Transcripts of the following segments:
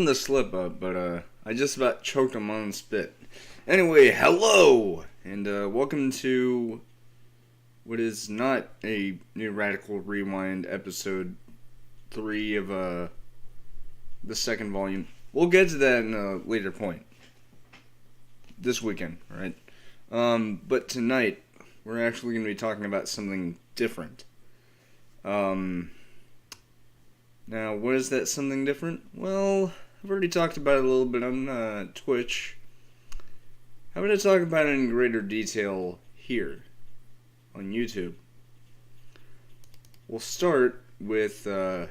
them to slip up, but I just about choked on my own spit. Anyway, hello! And welcome to what is not a New Radical Rewind episode 3 of the second volume. We'll get to that in a later point. This weekend, right? But tonight, we're actually going to be talking about something different. Now, what is that something different? Well, I've already talked about it a little bit on Twitch. How about I talk about it in greater detail here on YouTube? We'll start with the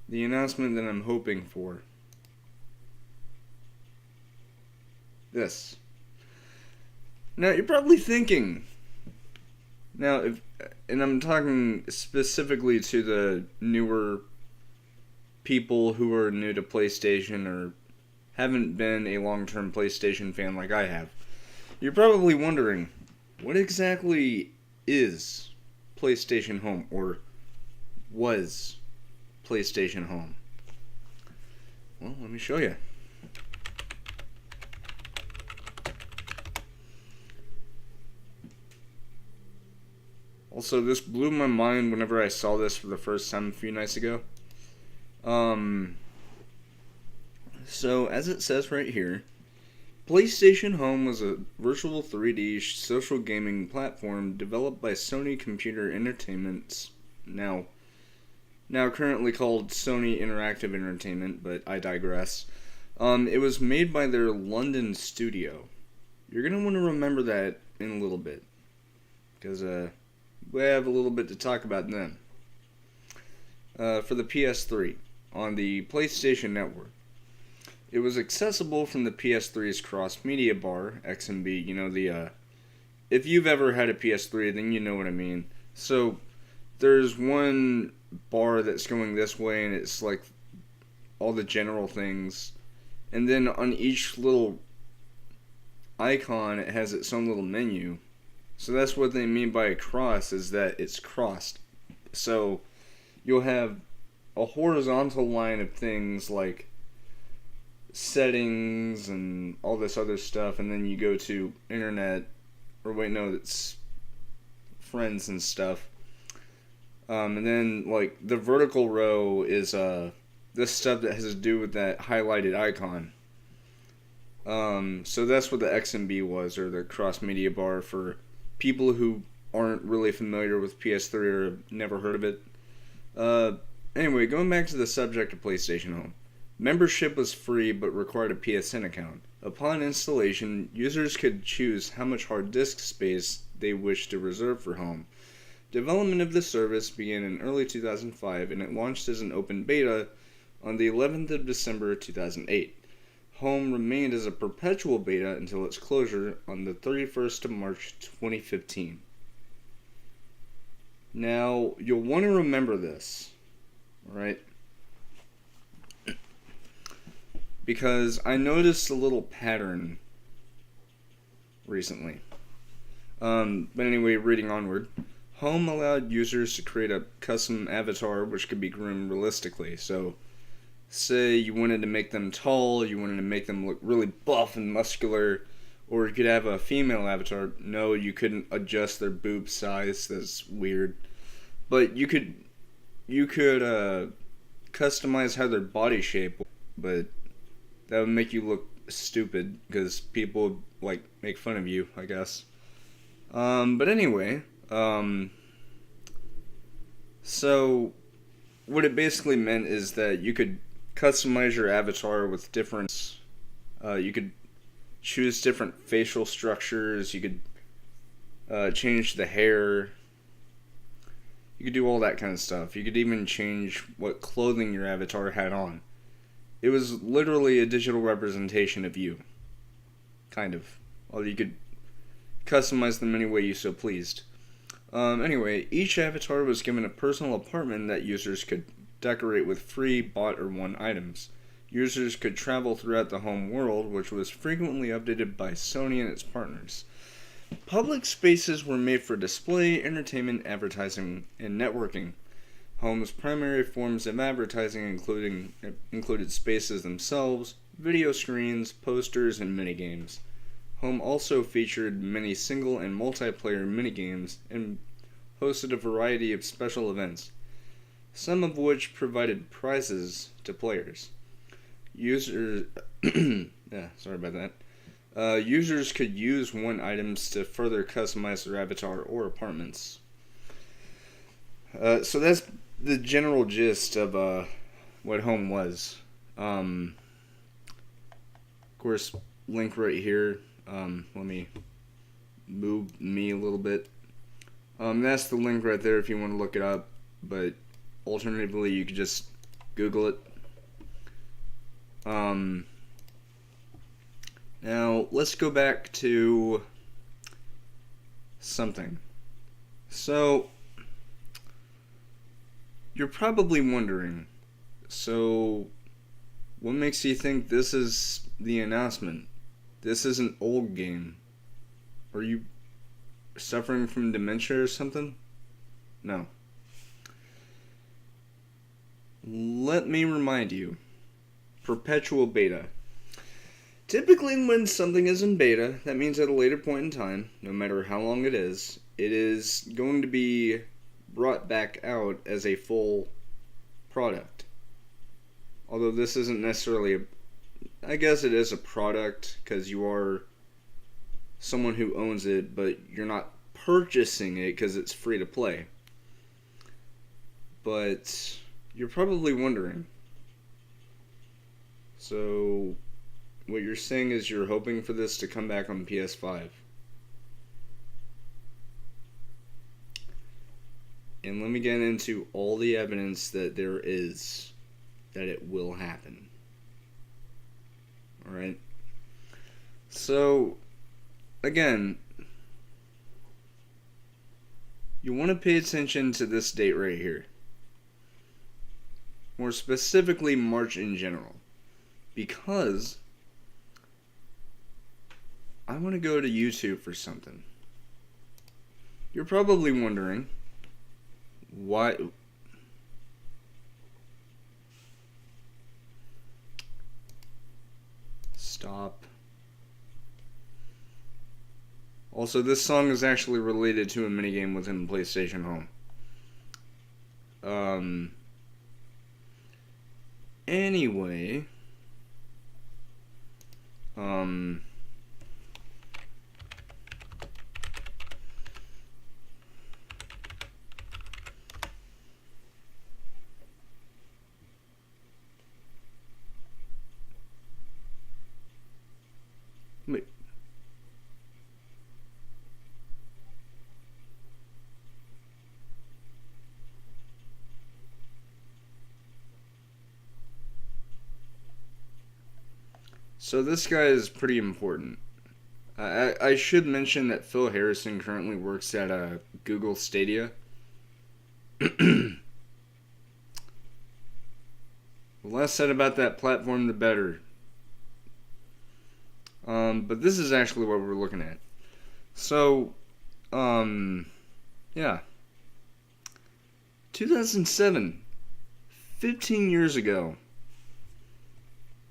announcement that I'm hoping for. This. Now, you're probably thinking, and I'm talking specifically to the newer people who are new to PlayStation or haven't been a long-term PlayStation fan like I have. You're probably wondering, what exactly is PlayStation Home, or was PlayStation Home? Well, let me show you. Also, this blew my mind whenever I saw this for the first time a few nights ago. So, as it says right here, PlayStation Home was a virtual 3D social gaming platform developed by Sony Computer Entertainment, now currently called Sony Interactive Entertainment, but I digress. It was made by their London studio. You're going to want to remember that in a little bit, because we have a little bit to talk about then. For the PS3, on the PlayStation Network. It was accessible from the PS3's cross-media bar, XMB, if you've ever had a PS3, then you know what I mean. So, there's one bar that's going this way, and it's like all the general things. And then on each little icon, it has its own little menu. So that's what they mean by a cross, is that it's crossed. So, you'll have a horizontal line of things like settings and all this other stuff, and then you go to internet, or wait, no, it's friends and stuff. And then, like, the vertical row is this stuff that has to do with that highlighted icon. So that's what the XMB was, or the cross-media bar, for people who aren't really familiar with PS3 or have never heard of it. Anyway, going back to the subject of PlayStation Home. Membership was free but required a PSN account. Upon installation, users could choose how much hard disk space they wished to reserve for Home. Development of the service began in early 2005, and it launched as an open beta on the 11th of December 2008. Home remained as a perpetual beta until its closure on the 31st of March 2015. Now, you'll want to remember this, right? Because I noticed a little pattern recently. But anyway, reading onward. Home allowed users to create a custom avatar which could be groomed realistically. So, say you wanted to make them tall, you wanted to make them look really buff and muscular, or you could have a female avatar. No, you couldn't adjust their boob size. That's weird. But you could customize how their body shape, but that would make you look stupid, because people would, like, make fun of you, I guess. But anyway, so what it basically meant is that you could customize your avatar with different, you could choose different facial structures, you could change the hair, you could do all that kind of stuff. You could even change what clothing your avatar had on. It was literally a digital representation of you. Kind of. Although you could customize them any way you so pleased. Anyway, each avatar was given a personal apartment that users could decorate with free bought or won items. Users could travel throughout the home world, which was frequently updated by Sony and its partners. Public spaces were made for display, entertainment, advertising, and networking. Home's primary forms of advertising included spaces themselves, video screens, posters, and minigames. Home also featured many single and multiplayer minigames and hosted a variety of special events, some of which provided prizes to players. Users, sorry about that. Users could use one items to further customize their avatar or apartments. So that's the general gist of what Home was. Of course, link right here. Let me move me a little bit. That's the link right there if you want to look it up. But alternatively, you could just Google it. Now, let's go back to something. So, you're probably wondering, so what makes you think this is the announcement? This is an old game. Are you suffering from dementia or something? No. Let me remind you. Perpetual beta. Typically when something is in beta, that means at a later point in time, no matter how long it is going to be brought back out as a full product. Although this isn't necessarily I guess it is a product because you are someone who owns it, but you're not purchasing it because it's free to play. But you're probably wondering, so what you're saying is you're hoping for this to come back on PS5. And let me get into all the evidence that there is that it will happen. Alright? So, again, you want to pay attention to this date right here. More specifically, March in general. Because I want to go to YouTube for something. You're probably wondering why. Stop. Also, this song is actually related to a minigame within PlayStation Home. Anyway. Wait. So this guy is pretty important. I should mention that Phil Harrison currently works at Google Stadia. The less said about that platform, the better. But this is actually what we're looking at. So, yeah. 2007, 15 years ago,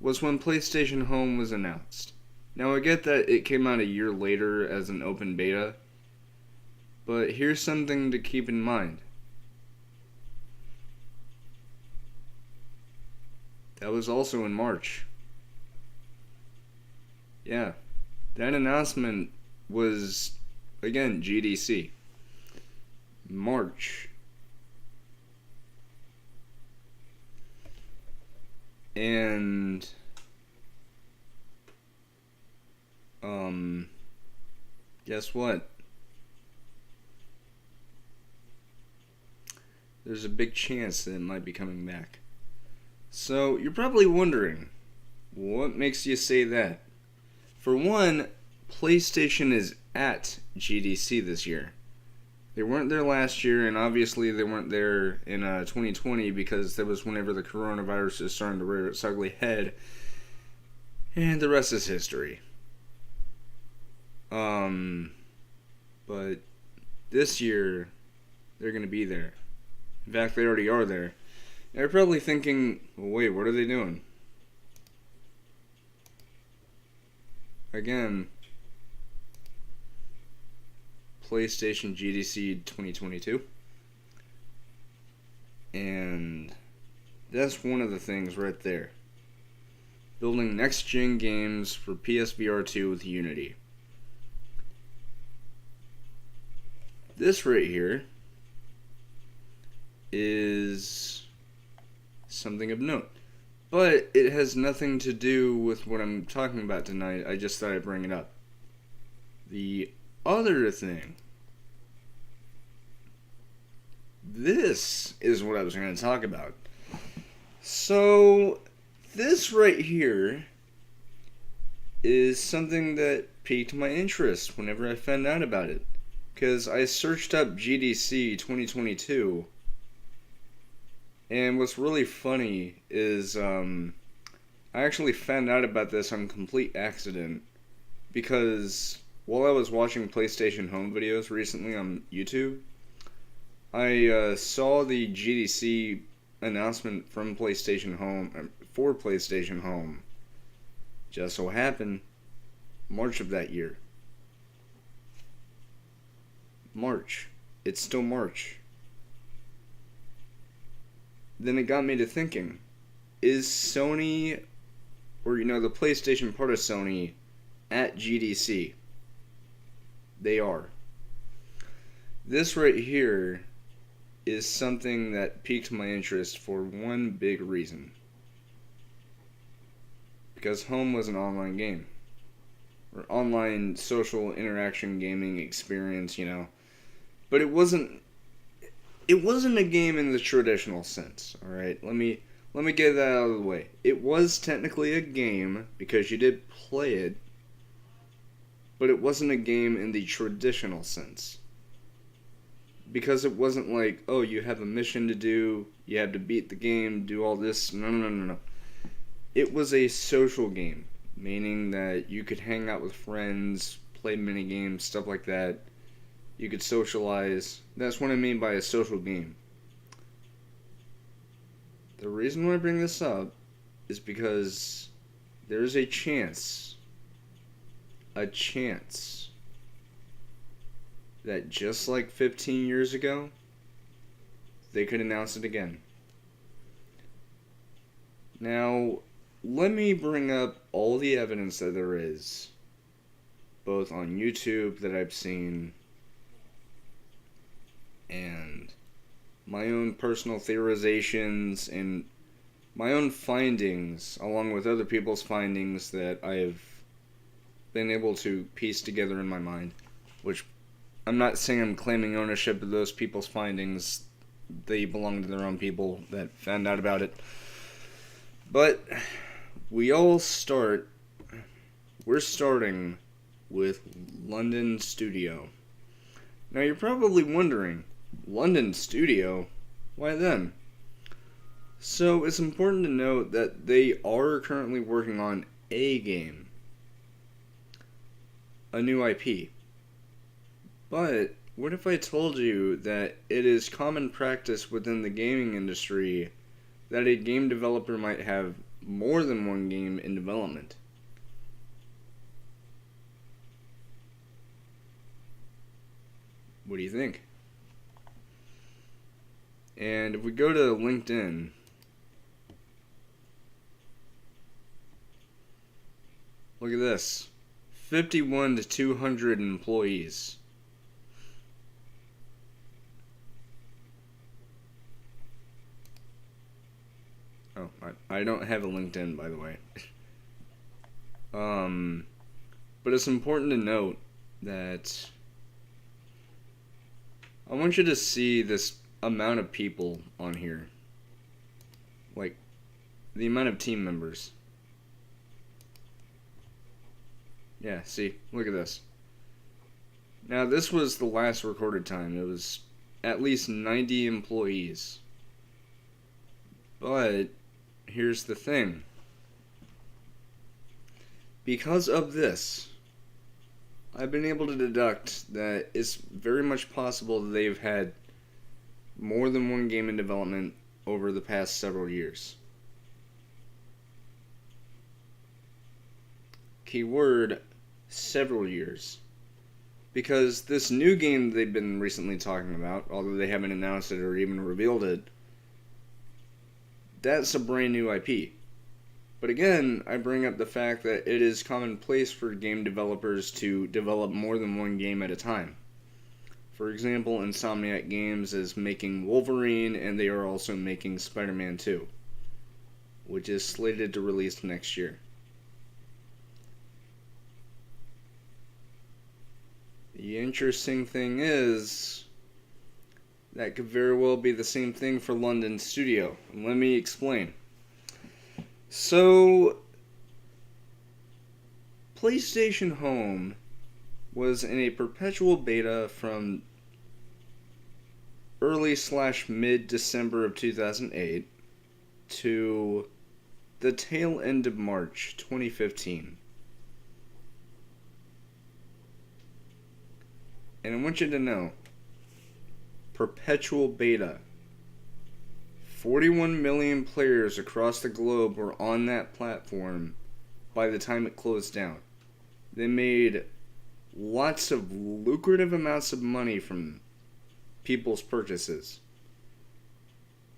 was when PlayStation Home was announced. Now, I get that it came out a year later as an open beta, but here's something to keep in mind. That was also in March. Yeah, that announcement was, again, GDC. March. And guess what? There's a big chance that it might be coming back. So, you're probably wondering, what makes you say that? For one, PlayStation is at GDC this year. They weren't there last year, and obviously they weren't there in 2020 because that was whenever the coronavirus is starting to rear its ugly head. And the rest is history. But this year, they're going to be there. In fact, they already are there. They're probably thinking, well, wait, what are they doing? Again, PlayStation GDC 2022. And that's one of the things right there. Building next-gen games for PSVR 2 with Unity. This right here is something of note. But it has nothing to do with what I'm talking about tonight. I just thought I'd bring it up. The other thing. This is what I was going to talk about. So, this right here is something that piqued my interest whenever I found out about it. Because I searched up GDC 2022. And what's really funny is I actually found out about this on complete accident. Because while I was watching PlayStation Home videos recently on YouTube, I saw the GDC announcement from PlayStation Home, for PlayStation Home. Just so happened, March of that year. March. It's still March. Then it got me to thinking, is Sony, or the PlayStation part of Sony, at GDC? They are. This right here is something that piqued my interest for one big reason. Because Home was an online game. Or online social interaction gaming experience, But it wasn't a game in the traditional sense, alright? Let me get that out of the way. It was technically a game because you did play it, but it wasn't a game in the traditional sense. Because it wasn't like, oh, you have a mission to do, you have to beat the game, do all this. No. It was a social game, meaning that you could hang out with friends, play mini games, stuff like that. You could socialize. That's what I mean by a social game. The reason why I bring this up is because there's a chance that just like 15 years ago, they could announce it again. Now, let me bring up all the evidence that there is, both on YouTube that I've seen, and my own personal theorizations, and my own findings, along with other people's findings that I've been able to piece together in my mind, which I'm not saying I'm claiming ownership of those people's findings. They belong to their own people that found out about it. But we're starting with London Studio. Now you're probably wondering, London Studio? Why them? So it's important to note that they are currently working on a game. A new IP. But what if I told you that it is common practice within the gaming industry that a game developer might have more than one game in development? What do you think? And if we go to LinkedIn, look at this. 51 to 200 employees. Oh, I don't have a LinkedIn, by the way. But it's important to note that I want you to see this amount of people on here. Like, the amount of team members. Yeah, see, look at this. Now, this was the last recorded time. It was at least 90 employees. But here's the thing. Because of this, I've been able to deduct that it's very much possible that they've had more than one game in development over the past several years. Keyword, several years. Because this new game they've been recently talking about, although they haven't announced it or even revealed it, that's a brand new IP. But again, I bring up the fact that it is commonplace for game developers to develop more than one game at a time. For example, Insomniac Games is making Wolverine, and they are also making Spider-Man 2, which is slated to release next year. The interesting thing is, that could very well be the same thing for London Studio. And let me explain. So, PlayStation Home was in a perpetual beta from early/mid-December of 2008 to the tail end of March 2015. And I want you to know, perpetual beta. 41 million players across the globe were on that platform by the time it closed down. They made lots of lucrative amounts of money from people's purchases.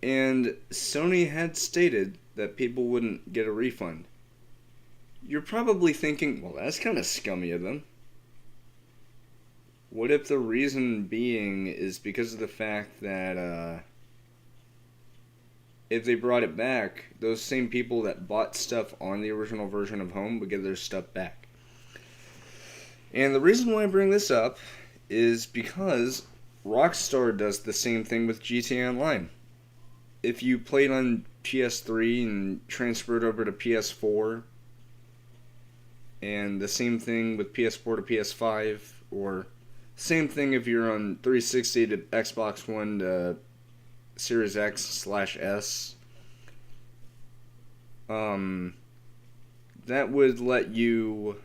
And Sony had stated that people wouldn't get a refund. You're probably thinking, well, that's kind of scummy of them. What if the reason being is because of the fact that if they brought it back, those same people that bought stuff on the original version of Home would get their stuff back? And the reason why I bring this up is because Rockstar does the same thing with GTA Online. If you played on PS3 and transferred over to PS4, and the same thing with PS4 to PS5, or same thing if you're on 360 to Xbox One to Series X/S, that would let you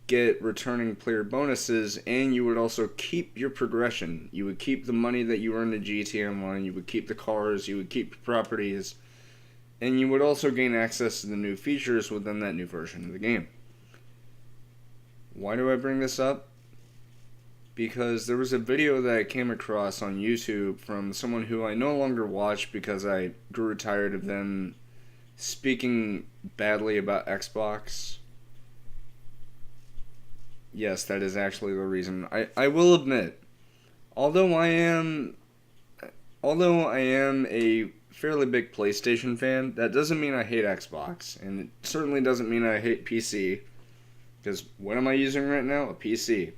get returning player bonuses, and you would also keep your progression. You would keep the money that you earned in GTA Online, you would keep the cars, you would keep your properties, and you would also gain access to the new features within that new version of the game. Why do I bring this up? Because there was a video that I came across on YouTube from someone who I no longer watch because I grew tired of them speaking badly about Xbox. Yes, that is actually the reason. I will admit, although I am a fairly big PlayStation fan, that doesn't mean I hate Xbox, and it certainly doesn't mean I hate PC, because what am I using right now? A PC.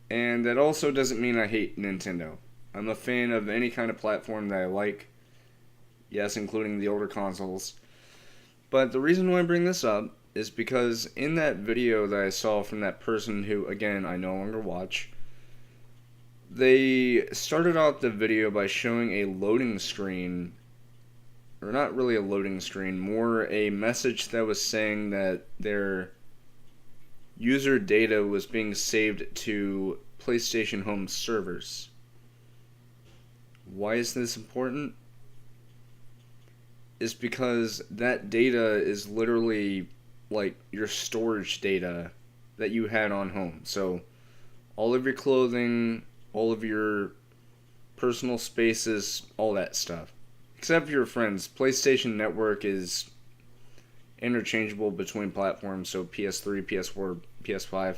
And that also doesn't mean I hate Nintendo. I'm a fan of any kind of platform that I like. Yes, including the older consoles. But the reason why I bring this up is because in that video that I saw from that person who, again, I no longer watch, they started out the video by showing a loading screen, or not really a loading screen, more a message that was saying that their user data was being saved to PlayStation Home servers. Why is this important? It's because that data is literally like your storage data that you had on Home. So all of your clothing, all of your personal spaces, all that stuff. Except for your friends. PlayStation Network is interchangeable between platforms, so PS3, PS4, PS5.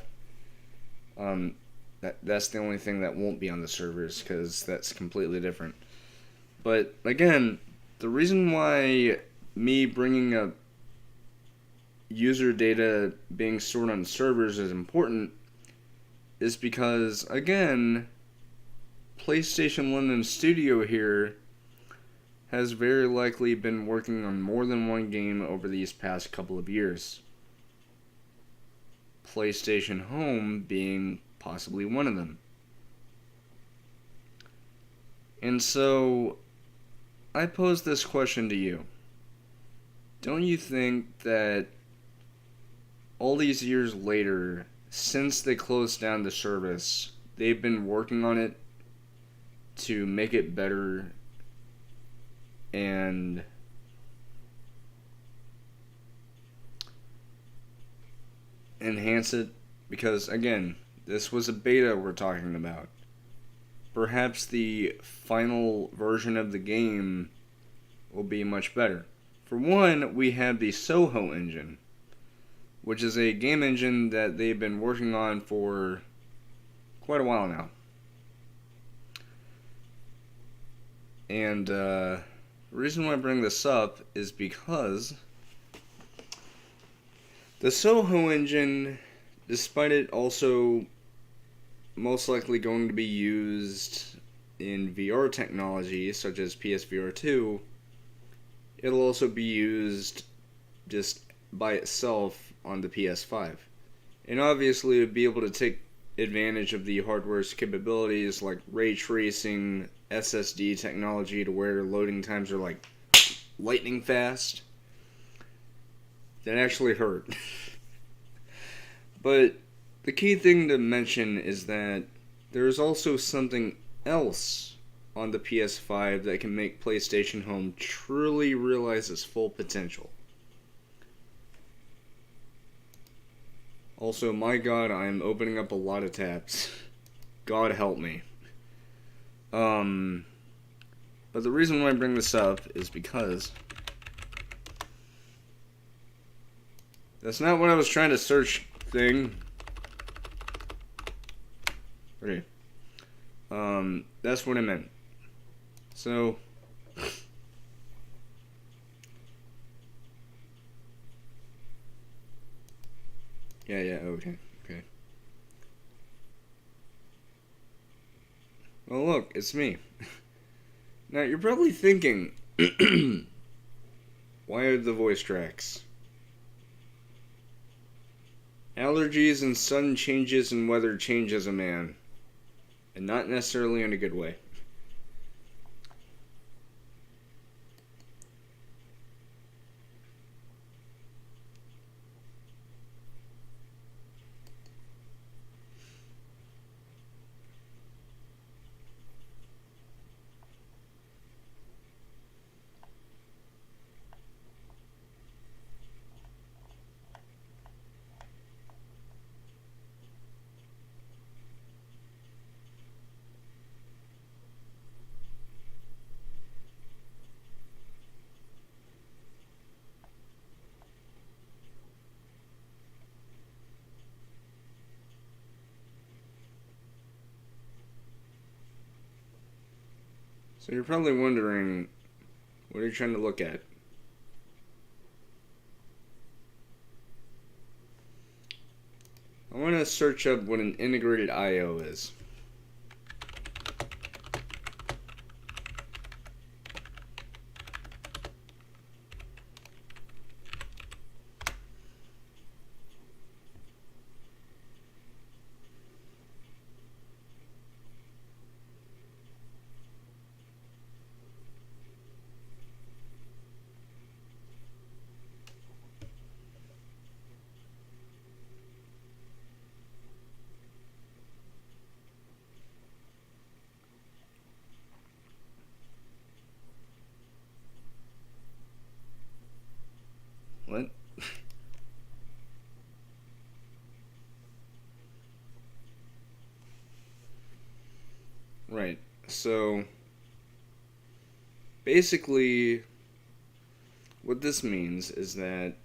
That's the only thing that won't be on the servers, because that's completely different. But again, the reason why me bringing up user data being stored on servers is important is because, again, PlayStation London Studio here has very likely been working on more than one game over these past couple of years. PlayStation Home being possibly one of them. And so, I pose this question to you. Don't you think that all these years later, since they closed down the service, they've been working on it to make it better and enhance it, because again, this was a beta we're talking about. Perhaps the final version of the game will be much better. For one, we have the Soho Engine, which is a game engine that they've been working on for quite a while now. And the reason why I bring this up is because the Soho Engine, despite it also most likely going to be used in VR technology, such as PSVR 2, it'll also be used just by itself on the PS5. And obviously, it would be able to take advantage of the hardware's capabilities like ray tracing, SSD technology to where loading times are like lightning fast. That actually hurt. But the key thing to mention is that there is also something else on the PS5 that can make PlayStation Home truly realize its full potential. Also, my God, I am opening up a lot of tabs. God help me. But the reason why I bring this up is because that's not what I was trying to search thing. Okay. That's what I meant. So yeah, okay. Well, look, it's me. Now, you're probably thinking, why are the voice tracks? Allergies and sudden changes in weather changes a man. And not necessarily in a good way. So you're probably wondering, what are you trying to look at? I want to search up what an integrated I/O is. What? Right. So basically what this means is that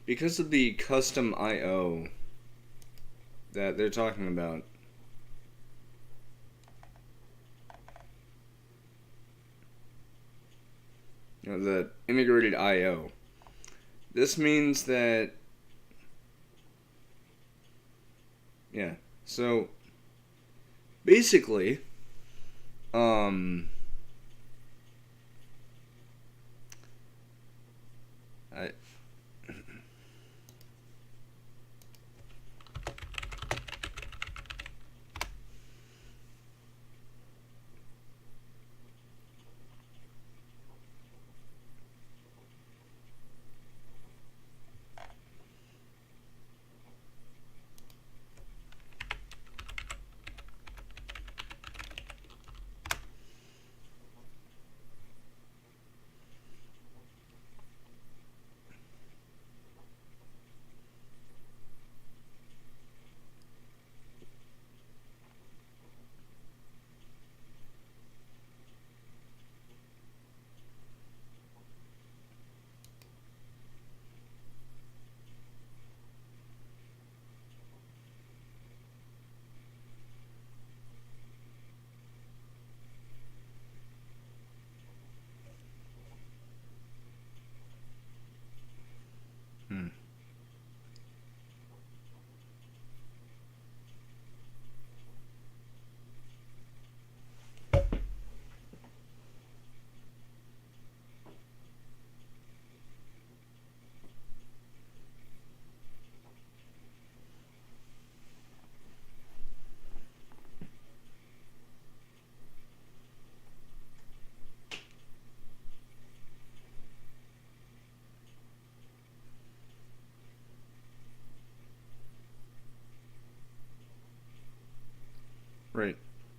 because of the custom I/O that they're talking about, the integrated I/O, this means that, yeah, so basically, I,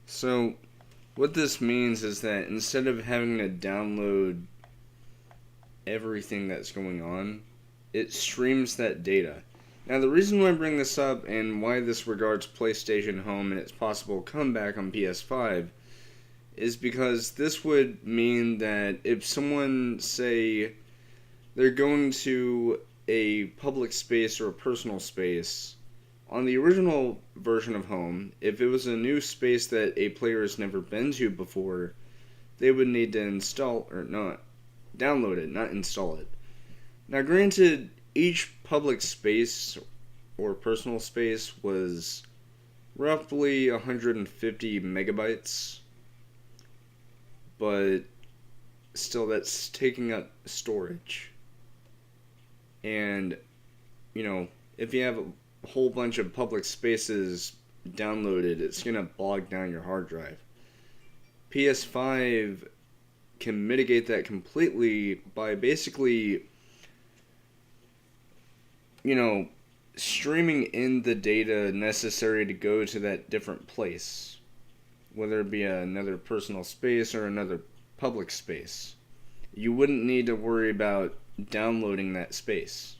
So, what this means is that instead of having to download everything that's going on, it streams that data. Now, the reason why I bring this up and why this regards PlayStation Home and its possible comeback on PS5 is because this would mean that if someone, say, they're going to a public space or a personal space, on the original version of Home, if it was a new space that a player has never been to before, they would need to install, or not, download it, not install it. Now, granted, each public space or personal space was roughly 150 megabytes, but still, that's taking up storage. And, if you have a whole bunch of public spaces downloaded, it's going to bog down your hard drive. PS5 can mitigate that completely by basically, streaming in the data necessary to go to that different place, whether it be another personal space or another public space. You wouldn't need to worry about downloading that space.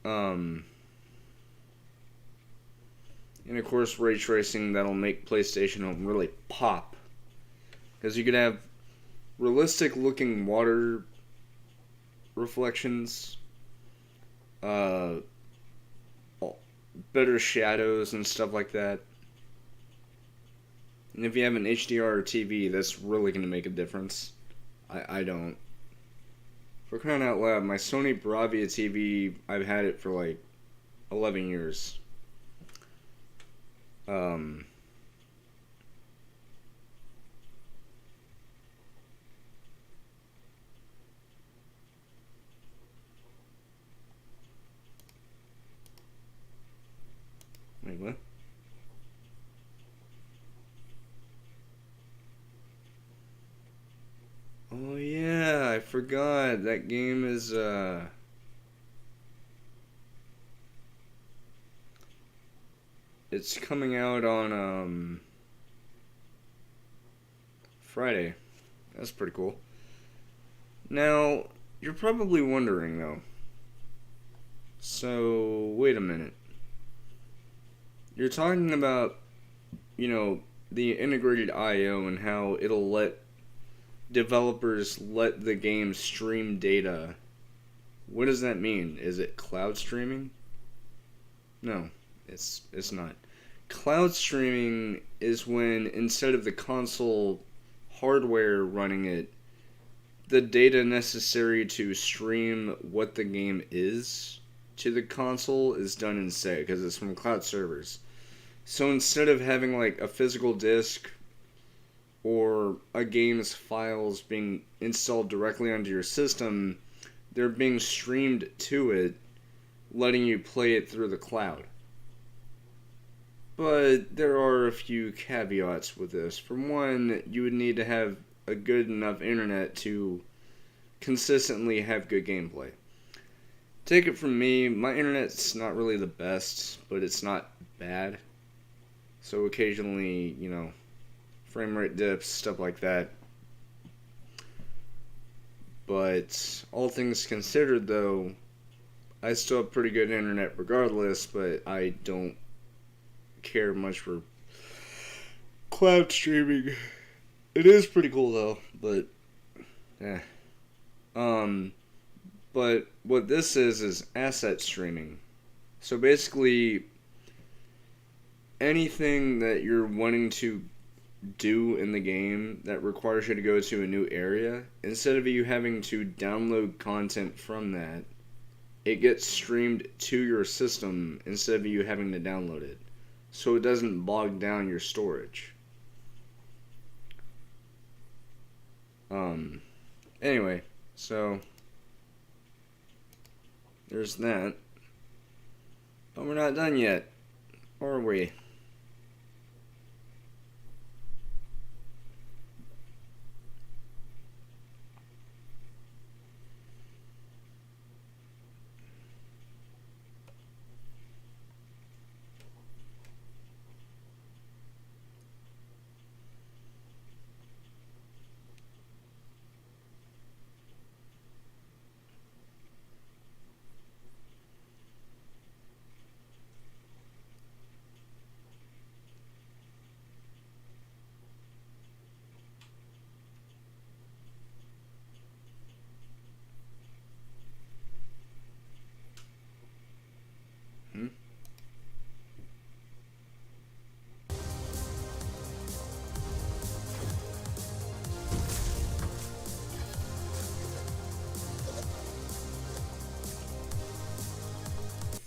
And of course, ray tracing, that'll make PlayStation Home really pop. Because you could have realistic looking water reflections, better shadows and stuff like that. And if you have an HDR TV, that's really going to make a difference. I don't. For crying out loud, my Sony Bravia TV, I've had it for like 11 years. Wait, what? Oh yeah, I forgot. That game is, it's coming out on, Friday. That's pretty cool. Now, you're probably wondering, though. So, wait a minute. You're talking about, the integrated I/O and how it'll let developers let the game stream data. What does that mean? Is it cloud streaming? No, it's not. Cloud streaming is when instead of the console hardware running it, the data necessary to stream what the game is to the console is done instead because it's from cloud servers. So instead of having like a physical disc or a game's files being installed directly onto your system, they're being streamed to it, letting you play it through the cloud. But there are a few caveats with this. For one, you would need to have a good enough internet to consistently have good gameplay. Take it from me, my internet's not really the best, but it's not bad. So occasionally, frame rate dips, stuff like that. But all things considered, though, I still have pretty good internet regardless, but I don't care much for cloud streaming. It is pretty cool, though, but but what this is asset streaming. So basically, anything that you're wanting to do in the game that requires you to go to a new area, instead of you having to download content from that, it gets streamed to your system instead of you having to download it. So it doesn't bog down your storage. Anyway, so there's that. But we're not done yet, are we?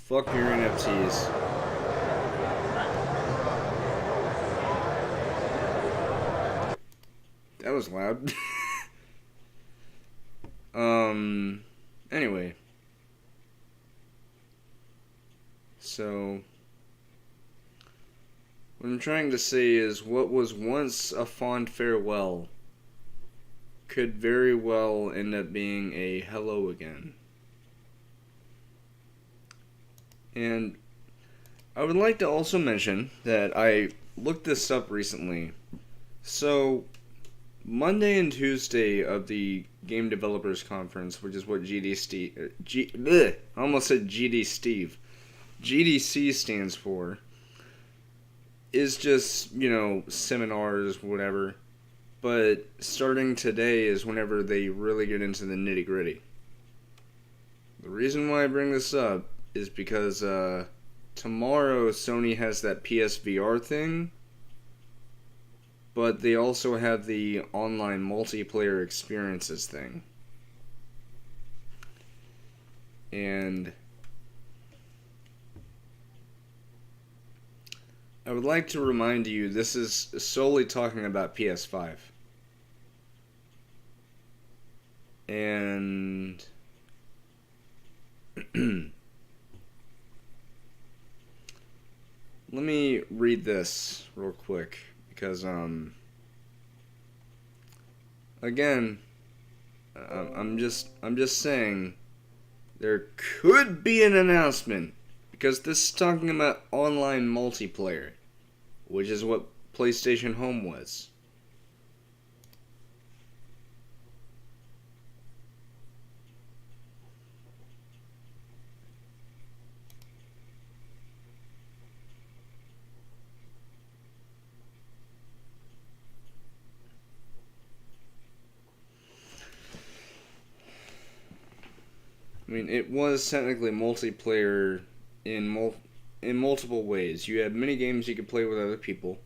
Fuck your NFTs. That was loud. Anyway. So, what I'm trying to say is what was once a fond farewell could very well end up being a hello again. And I would like to also mention that I looked this up recently. So, Monday and Tuesday of the Game Developers Conference, which is what I almost said GD Steve. GDC stands for, is just, seminars, whatever. But starting today is whenever they really get into the nitty gritty. The reason why I bring this up is because tomorrow Sony has that PSVR thing, but they also have the online multiplayer experiences thing. And I would like to remind you, this is solely talking about PS5. And let me read this real quick because again, I'm just saying there could be an announcement because this is talking about online multiplayer, which is what PlayStation Home was. I mean, it was technically multiplayer in multiple ways. You had mini games you could play with other people.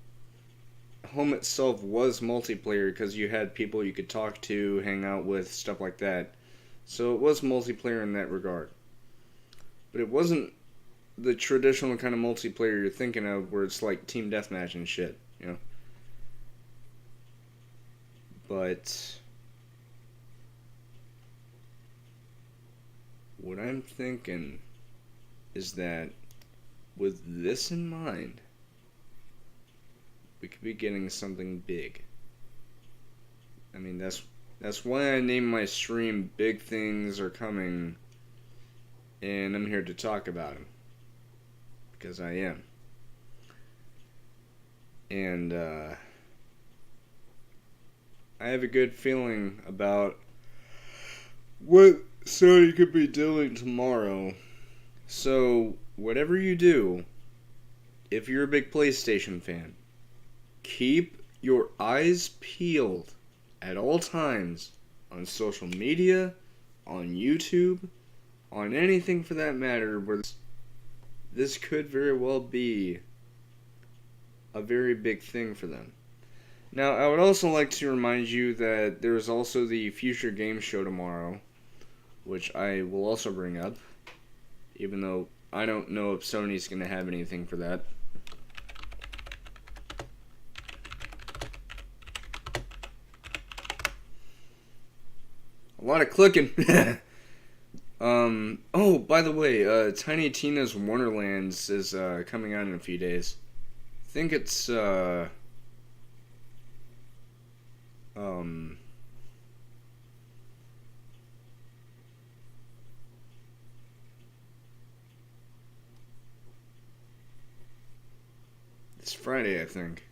Home itself was multiplayer because you had people you could talk to, hang out with, stuff like that. So it was multiplayer in that regard. But it wasn't the traditional kind of multiplayer you're thinking of where it's like team deathmatch and shit, But what I'm thinking is that with this in mind, we could be getting something big. I mean, that's why I named my stream Big Things Are Coming, and I'm here to talk about them. Because I am. And, I have a good feeling about what Sony could be doing tomorrow. So, whatever you do, if you're a big PlayStation fan, keep your eyes peeled at all times on social media, on YouTube, on anything for that matter, where this could very well be a very big thing for them. Now, I would also like to remind you that there is also the Future Game Show tomorrow, which I will also bring up, even though I don't know if Sony's going to have anything for that. A lot of clicking. Oh, by the way, Tiny Tina's Wonderlands is coming out in a few days. I think it's it's Friday, I think.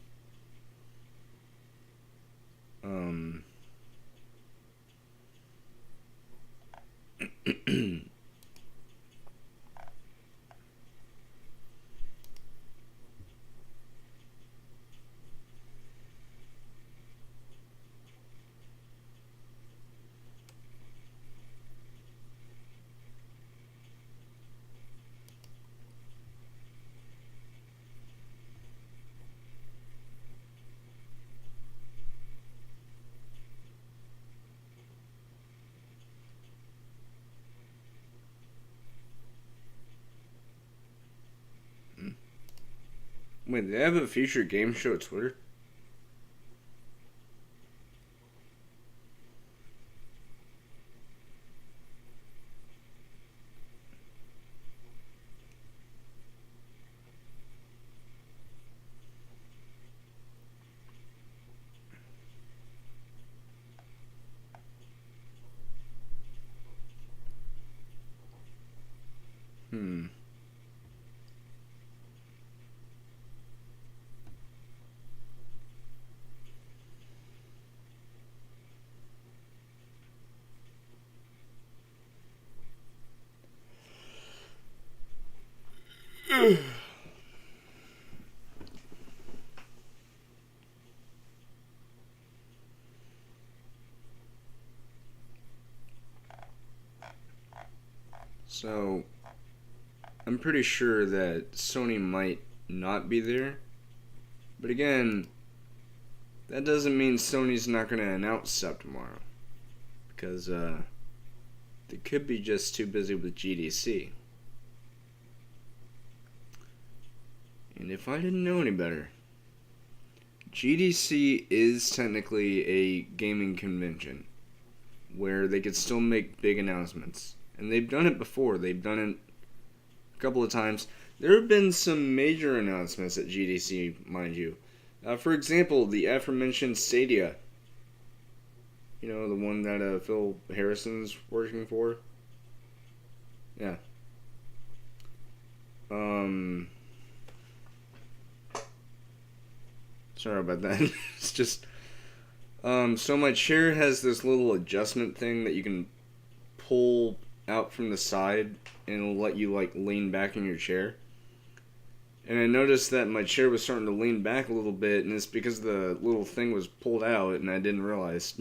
Wait, they have a featured game show at Twitter? Hmm. So, I'm pretty sure that Sony might not be there. But again, that doesn't mean Sony's not going to announce stuff tomorrow. Because, they could be just too busy with GDC. And if I didn't know any better, GDC is technically a gaming convention where they could still make big announcements. And they've done it before. They've done it a couple of times. There have been some major announcements at GDC, mind you. For example, the aforementioned Stadia. You know, the one that Phil Harrison's working for. Yeah. Sorry about that. It's just... so my chair has this little adjustment thing that you can pull out from the side and it'll let you like lean back in your chair. And I noticed that my chair was starting to lean back a little bit, and it's because the little thing was pulled out and I didn't realize.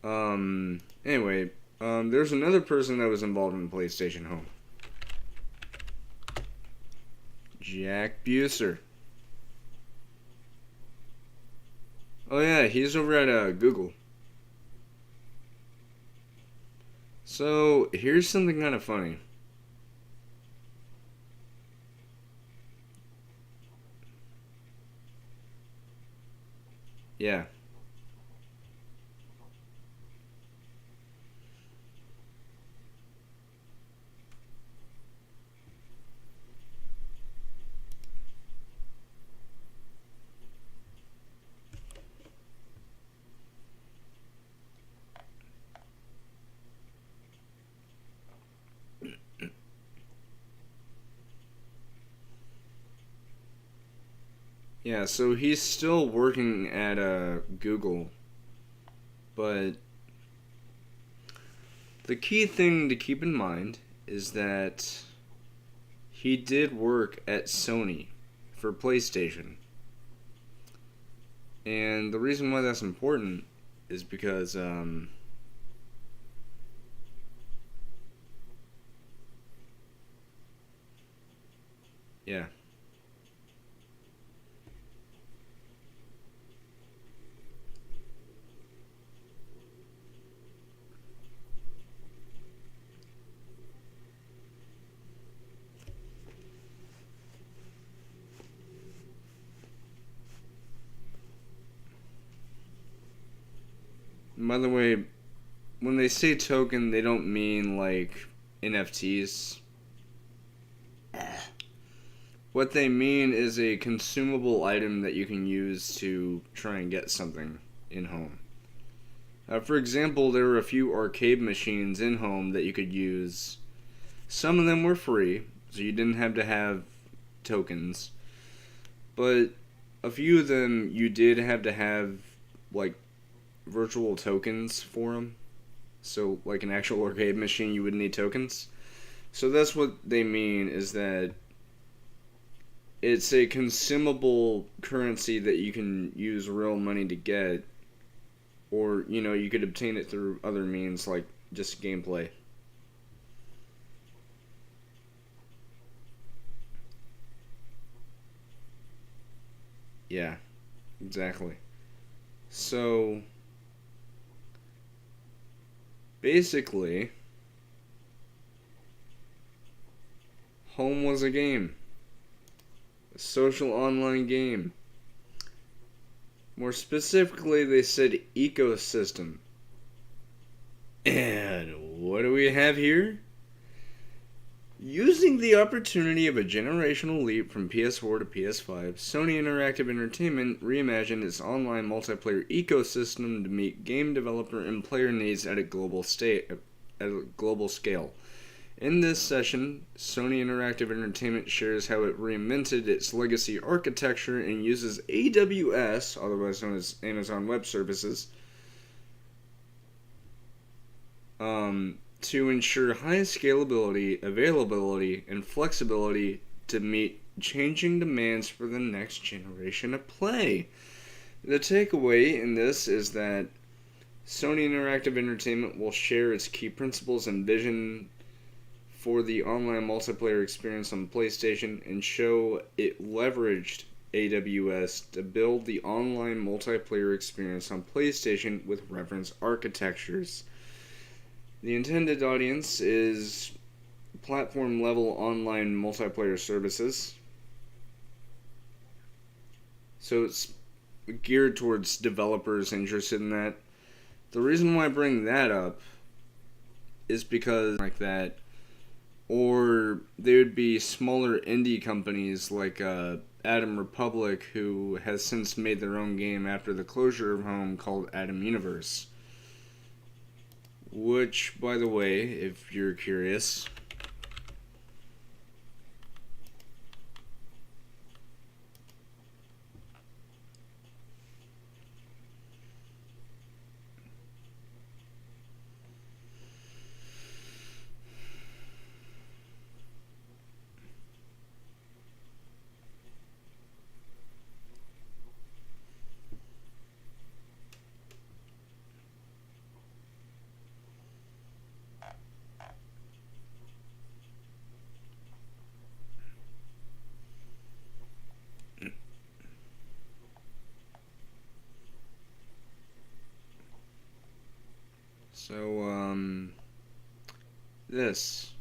Anyway, there's another person that was involved in the PlayStation Home. Jack Buser. Oh yeah, he's over at Google. So, here's something kind of funny. Yeah. Yeah, so he's still working at Google, but the key thing to keep in mind is that he did work at Sony for PlayStation. And the reason why that's important is because, yeah. By the way, when they say token, they don't mean like NFTs. What they mean is a consumable item that you can use to try and get something in home. For example, there were a few arcade machines in home that you could use. Some of them were free, so you didn't have to have tokens. But a few of them you did have to have, like, virtual tokens for them. So, like an actual arcade machine, you would need tokens. So that's what they mean, is that it's a consumable currency that you can use real money to get, or, you know, you could obtain it through other means, like just gameplay. Yeah, exactly. So, basically, home was a game. a social online game. More specifically, they said ecosystem. And what do we have here? Using the opportunity of a generational leap from PS4 to PS5, Sony Interactive Entertainment reimagined its online multiplayer ecosystem to meet game developer and player needs at a global scale. In this session, Sony Interactive Entertainment shares how it reinvented its legacy architecture and uses AWS, otherwise known as Amazon Web Services, to ensure high scalability, availability, and flexibility to meet changing demands for the next generation of play. The takeaway in this is that Sony Interactive Entertainment will share its key principles and vision for the online multiplayer experience on PlayStation and show it leveraged AWS to build the online multiplayer experience on PlayStation with reference architectures. The intended audience is platform-level online multiplayer services. So it's geared towards developers interested in that. The reason why I bring that up is because like that, or there would be smaller indie companies like Atom Republic, who has since made their own game after the closure of Home called Atom Universe. Which, by the way, if you're curious, this.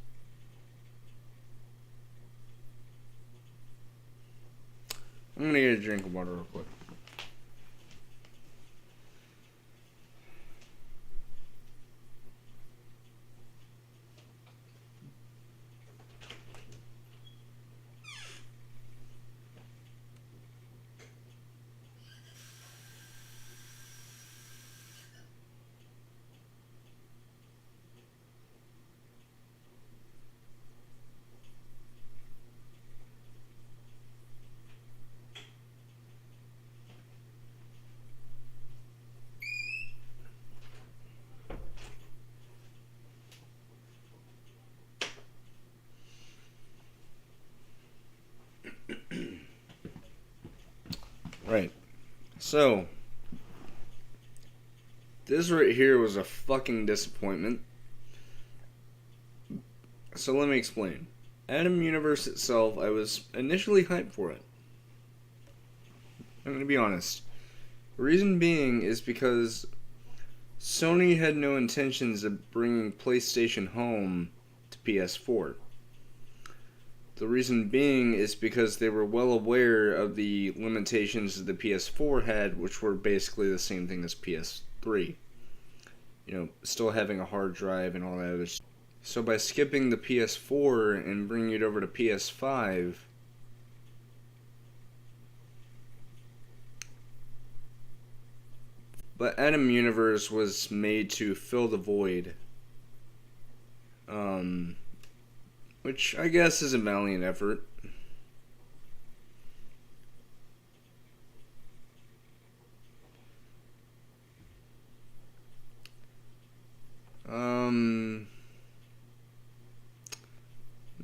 I'm gonna get a drink of water real quick. Right. So, this right here was a fucking disappointment. So let me explain. Atom Universe itself, I was initially hyped for it. I'm gonna be honest. The reason being is because Sony had no intentions of bringing PlayStation Home to PS4. The reason being is because they were well aware of the limitations that the PS4 had, which were basically the same thing as PS3. You know, still having a hard drive and all that other stuff. So by skipping the PS4 and bringing it over to PS5, but Atom Universe was made to fill the void. Which I guess is a valiant effort. No,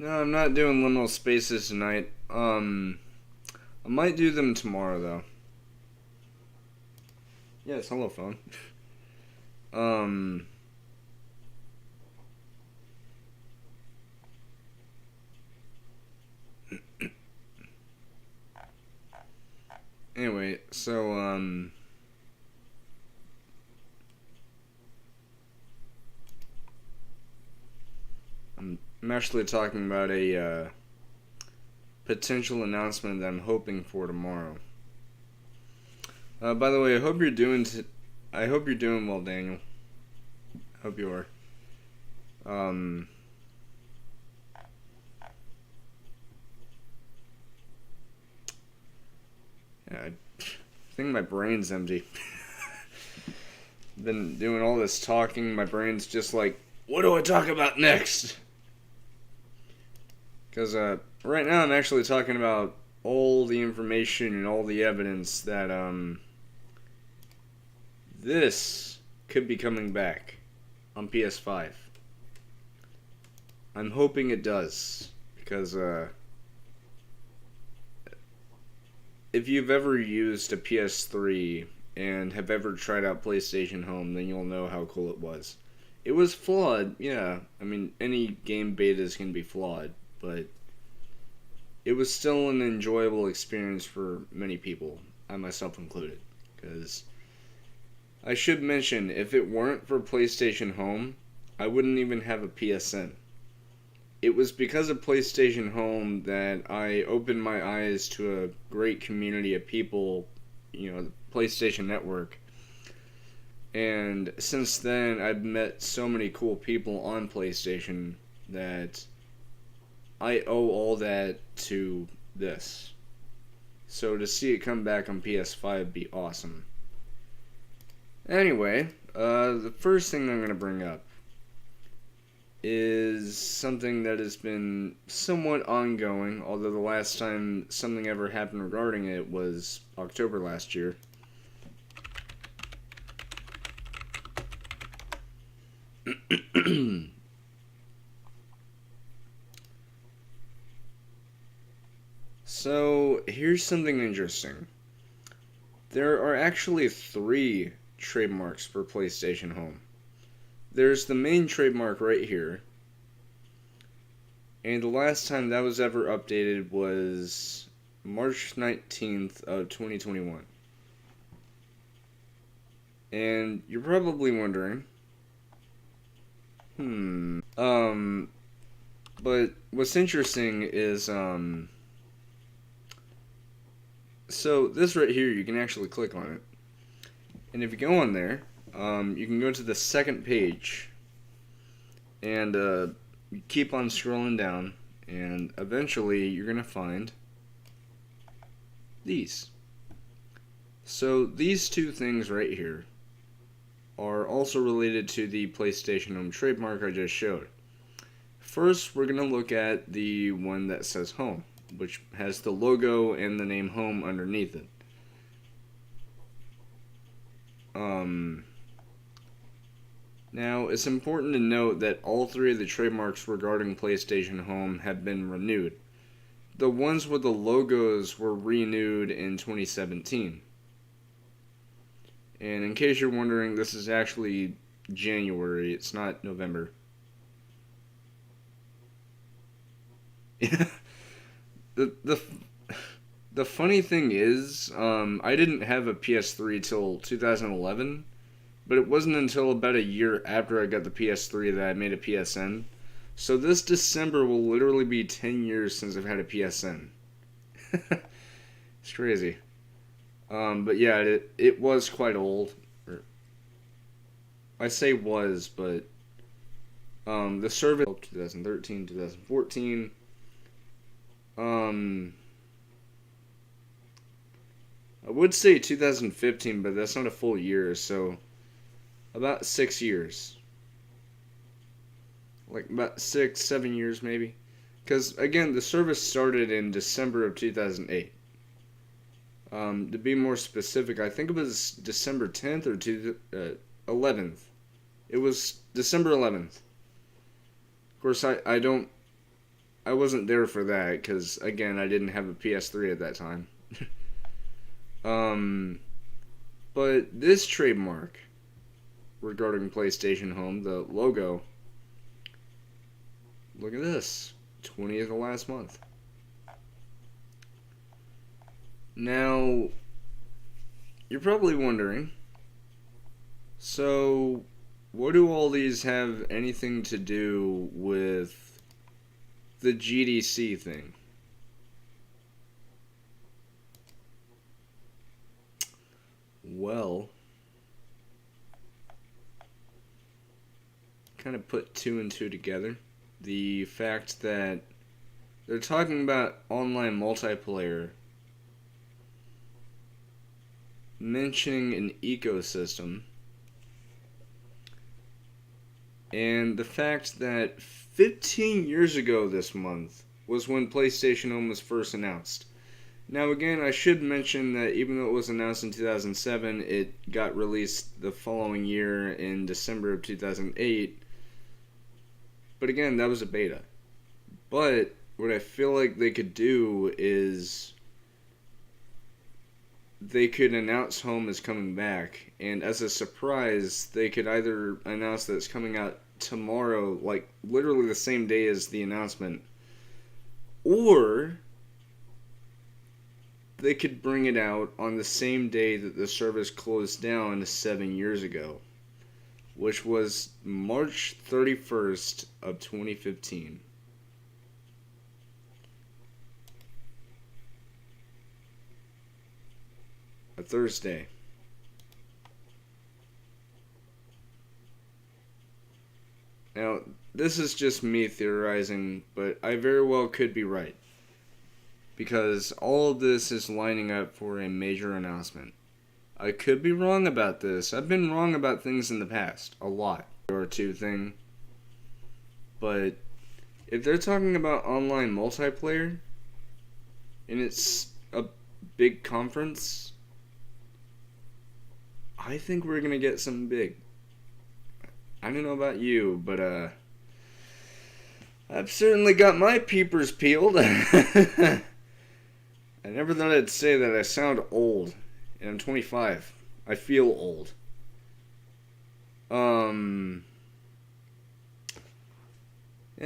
I'm not doing liminal spaces tonight. I might do them tomorrow though. Yes, hello phone. Anyway, so, I'm actually talking about a potential announcement that I'm hoping for tomorrow. By the way, I hope you're doing well, Daniel. I hope you are. Yeah, I think my brain's empty. Been doing all this talking, my brain's just like, what do I talk about next? Because right now I'm actually talking about all the information and all the evidence that this could be coming back on PS5. I'm hoping it does, because if you've ever used a PS3 and have ever tried out PlayStation Home, then you'll know how cool it was. It was flawed, yeah. I mean, any game betas can be flawed, but it was still an enjoyable experience for many people, I myself included. Because I should mention, if it weren't for PlayStation Home, I wouldn't even have a PSN. It was because of PlayStation Home that I opened my eyes to a great community of people, the PlayStation Network. And since then, I've met so many cool people on PlayStation that I owe all that to this. So to see it come back on PS5 would be awesome. Anyway, the first thing I'm going to bring up is something that has been somewhat ongoing, although the last time something ever happened regarding it was October last year. So, here's something interesting. There are actually 3 trademarks for PlayStation Home. There's the main trademark right here, and the last time that was ever updated was March 19th of 2021. And you're probably wondering, but what's interesting is, so this right here, you can actually click on it. And if you go on there, you can go to the second page, and you keep on scrolling down, and eventually you're going to find these. So these 2 things right here are also related to the PlayStation Home trademark I just showed. First, we're going to look at the one that says Home, which has the logo and the name Home underneath it. Now, it's important to note that all 3 of the trademarks regarding PlayStation Home have been renewed. The ones with the logos were renewed in 2017. And in case you're wondering, this is actually January, it's not November. The funny thing is, I didn't have a PS3 till 2011, but it wasn't until about a year after I got the PS3 that I made a PSN. So this December will literally be 10 years since I've had a PSN. It's crazy. But yeah, it was quite old. I say was, but the service 2013, 2014. I would say 2015, but that's not a full year, so about 6 years. Like about 6, 7 years maybe. Because, again, the service started in December of 2008. To be more specific, I think it was December 10th or 11th. It was December 11th. Of course, I wasn't there for that, because, again, I didn't have a PS3 at that time. But this trademark regarding PlayStation Home, the logo, look at this, 20th of last month. Now, you're probably wondering, so what do all these have anything to do with the GDC thing? Well, kind of put two and two together. The fact that they're talking about online multiplayer, mentioning an ecosystem, and the fact that 15 years ago this month was when PlayStation Home was first announced. Now again, I should mention that even though it was announced in 2007, it got released the following year in December of 2008. But again, that was a beta. But what I feel like they could do is they could announce Home is coming back, and as a surprise, they could either announce that it's coming out tomorrow, like literally the same day as the announcement, or they could bring it out on the same day that the service closed down 7 years ago, which was March 31st of 2015. A Thursday. Now, this is just me theorizing, but I very well could be right, because all of this is lining up for a major announcement. I could be wrong about this. I've been wrong about things in the past, a lot, or two thing. But if they're talking about online multiplayer, and it's a big conference, I think we're gonna get something big. I don't know about you, but I've certainly got my peepers peeled. I never thought I'd say that. I sound old, and I'm 25. I feel old. Yeah,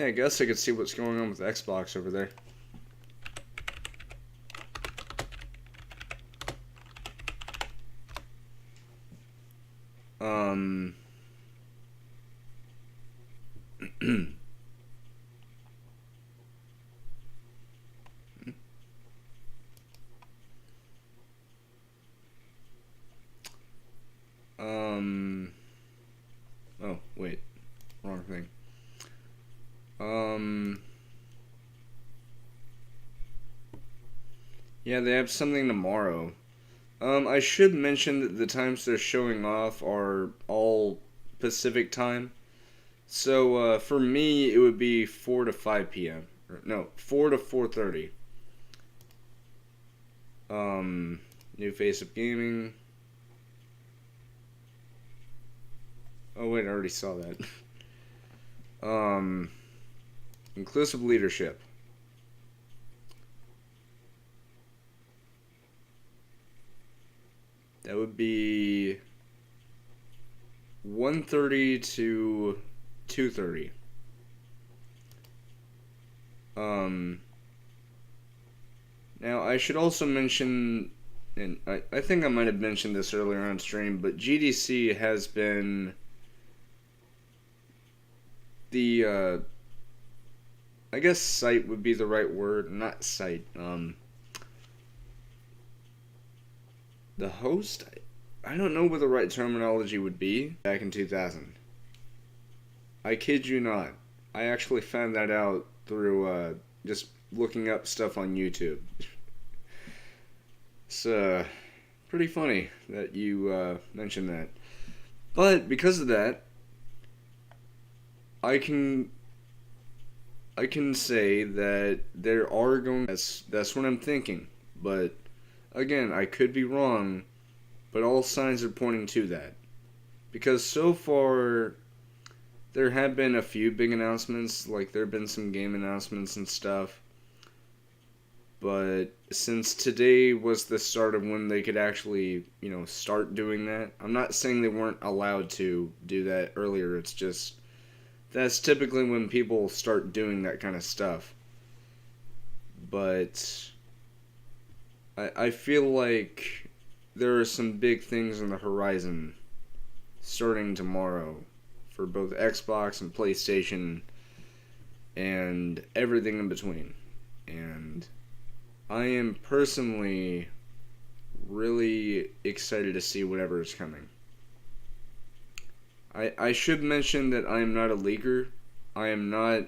I guess I could see what's going on with Xbox over there. Oh, wait. Wrong thing. Yeah, they have something tomorrow. I should mention that the times they're showing off are all Pacific time. So, for me, it would be 4 to 5 p.m. No, 4 to 4:30. New face of gaming. Oh, wait, I already saw that. Inclusive leadership. That would be 1:30 to 2:30. Now I should also mention, and I think I might have mentioned this earlier on stream, but GDC has been the, I guess site would be the right word, not site, the host? I don't know what the right terminology would be back in 2000. I kid you not. I actually found that out through just looking up stuff on YouTube. It's pretty funny that you mentioned that. But because of that, I can say that there are going. That's what I'm thinking. But again, I could be wrong. But all signs are pointing to that, because so far there have been a few big announcements. Like there have been some game announcements and stuff. But since today was the start of when they could actually, start doing that. I'm not saying they weren't allowed to do that earlier. It's just that's typically when people start doing that kind of stuff. But I feel like there are some big things on the horizon starting tomorrow for both Xbox and PlayStation and everything in between. And I am personally really excited to see whatever is coming. I should mention that I am not a leaker. I am not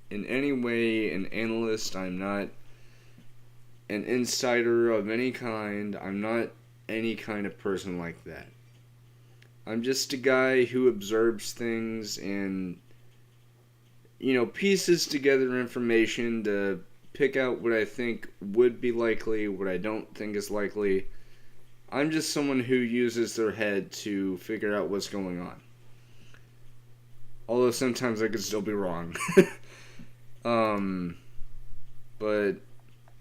in any way an analyst. I'm not an insider of any kind. I'm not any kind of person like that. I'm just a guy who observes things and, pieces together information to pick out what I think would be likely, what I don't think is likely. I'm just someone who uses their head to figure out what's going on. Although sometimes I could still be wrong. But,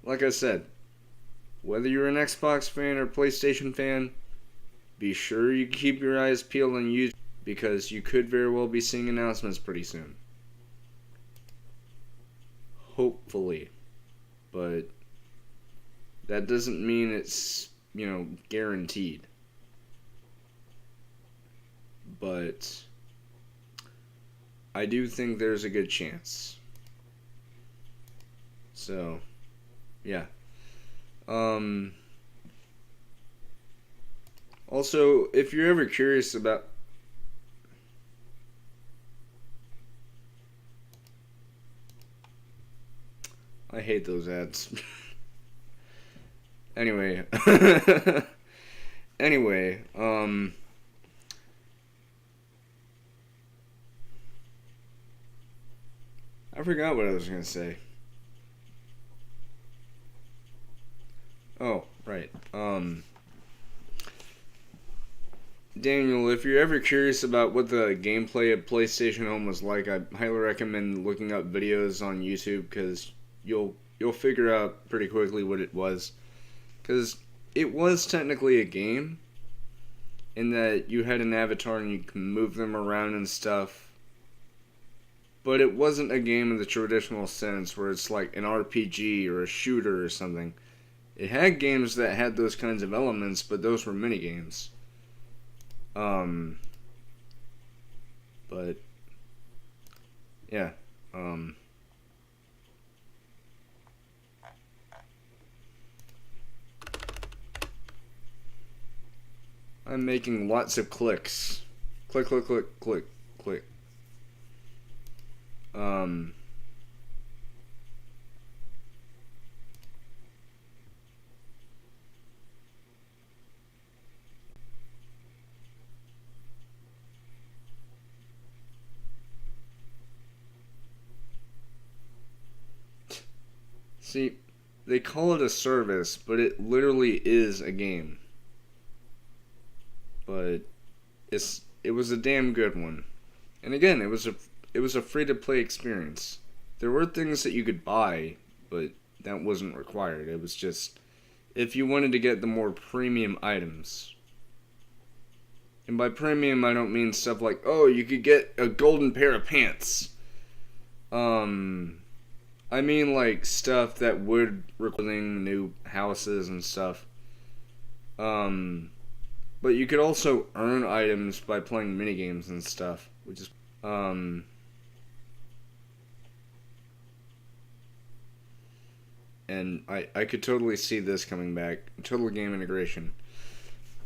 like I said, whether you're an Xbox fan or PlayStation fan, be sure you keep your eyes peeled on YouTube, because you could very well be seeing announcements pretty soon. Hopefully. But that doesn't mean it's, guaranteed. But I do think there's a good chance. So, yeah. Also, if you're ever curious about... I hate those ads. Anyway. Anyway, I forgot what I was going to say. Oh, right. Daniel, if you're ever curious about what the gameplay of PlayStation Home was like, I highly recommend looking up videos on YouTube, because you'll figure out pretty quickly what it was. Because it was technically a game, in that you had an avatar and you can move them around and stuff. But it wasn't a game in the traditional sense, where it's like an RPG or a shooter or something. It had games that had those kinds of elements, but those were minigames. But, yeah, I'm making lots of clicks. Click, click, click, click, click. See, they call it a service, but it literally is a game. But it was a damn good one. And again, it was a free to play experience. There were things that you could buy, but that wasn't required. It was just if you wanted to get the more premium items. And by premium, I don't mean stuff like, oh, you could get a golden pair of pants. I mean like stuff that would require new houses and stuff. But you could also earn items by playing minigames and stuff, which is, and I could totally see this coming back. Total game integration.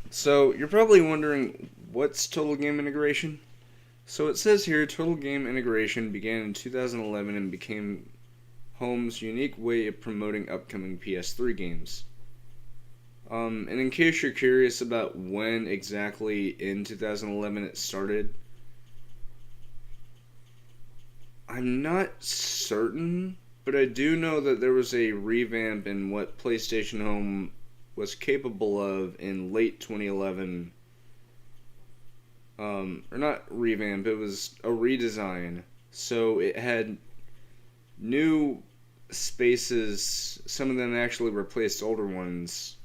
So, you're probably wondering, what's total game integration? So it says here, total game integration began in 2011 and became Home's unique way of promoting upcoming PS3 games. And in case you're curious about when exactly in 2011 it started, I'm not certain, but I do know that there was a revamp in what PlayStation Home was capable of in late 2011. Or not revamp, it was a redesign. So it had new spaces, some of them actually replaced older ones.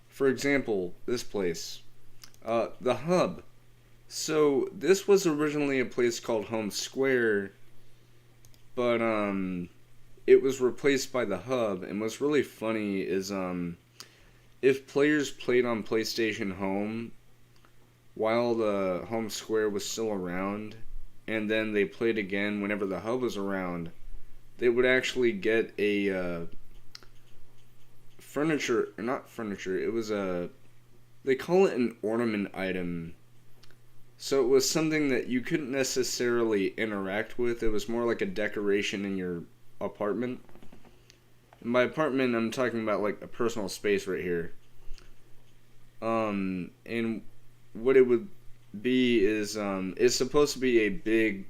For example, this place, the Hub. So this was originally a place called Home Square, but it was replaced by the Hub. And what's really funny is if players played on PlayStation Home while the Home Square was still around, and then they played again whenever the Hub was around, they would actually get a furniture, not furniture, it was they call it an ornament item. So it was something that you couldn't necessarily interact with. It was more like a decoration in your apartment. And by apartment, I'm talking about like a personal space right here. And what it would be is, it's supposed to be a big,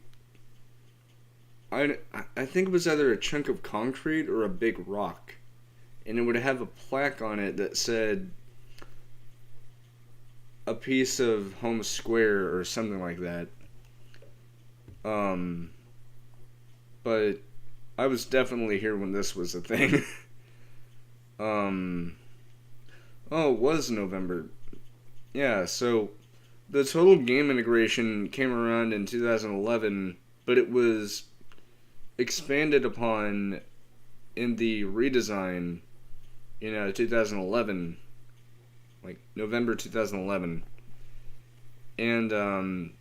I think it was either a chunk of concrete or a big rock. And it would have a plaque on it that said a piece of home square or something like that. But I was definitely here when this was a thing. Oh, it was November. Yeah, so the total game integration came around in 2011, but it was expanded upon in the redesign in 2011, like November 2011. And